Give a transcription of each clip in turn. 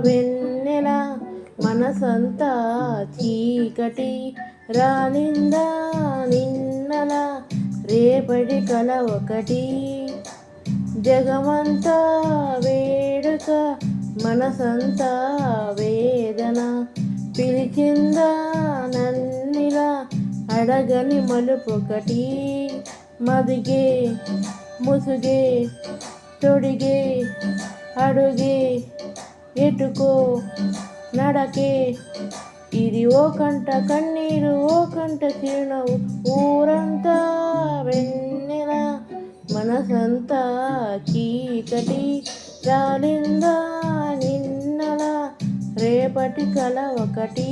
వెన్నెల మనసంతా చీకటి రాలిందా నిన్నల రేపటి కల ఒకటి జగమంతా వేడుక మనసంతా వేదన పిలిచిందా నన్నిలా అడగని మలుపొకటి మదిగే ముసుగే తొడిగే అడుగే ఎటుకో నడకే ఇది ఓ కంట కన్నీరు ఓ కంట చిరునవ్వు ఊరంతా వెన్నెల మనసంతా చీకటి రాలిందా నిన్నల రేపటి కల ఒకటి.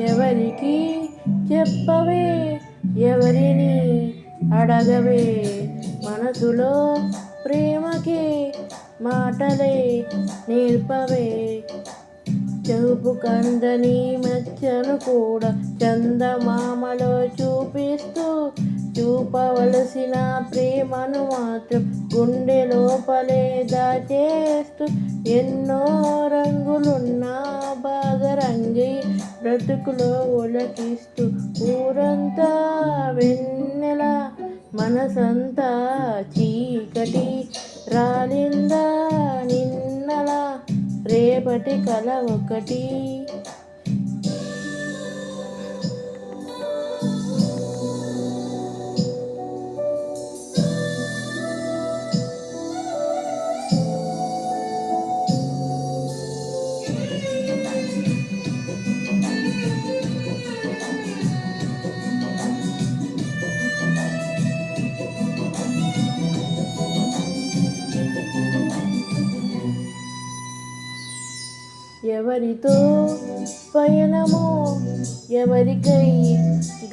ఎవరికి చెప్పవే ఎవరిని అడగవే మనసులో ప్రేమకే మాటలే నేర్పవే చూపు కందని మచ్చను కూడా చందమామలో చూపిస్తూ చూపవలసిన ప్రేమను మాత్రం గుండె లోపలే దాచేస్తూ ఎన్నో రంగులున్న బాగరంగి బ్రతుకులో ఒలకిస్తూ ఊరంతా వెన్నెల మనసంతా చీకటి రాలిందా నిన్నల రేపటి కల ఒకటి. ఎవరితో పయనమో ఎవరికై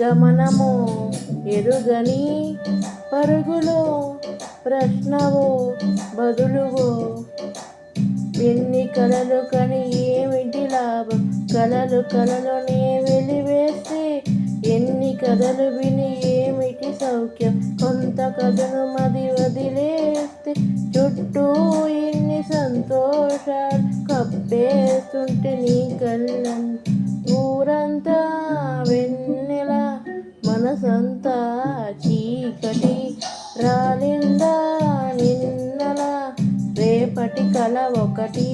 గమనమో ఎరుగని పరుగులో ప్రశ్నవో బదులువో ఎన్ని కలలు కని ఏమిటి లాభం కలలు కలలోనే వెలివేస్తే ఎన్ని కథలు విని ఏమిటి సౌఖ్యం కొంత కథను మది వదిలేస్తే చుట్టూ ఎన్ని సంతోషాలు కప్పేస్తుంటే నీ కళ్ళం ఊరంతా వెన్నెల మనసంతా చీకటి రాలిందా నిన్నల రేపటి కల ఒకటి.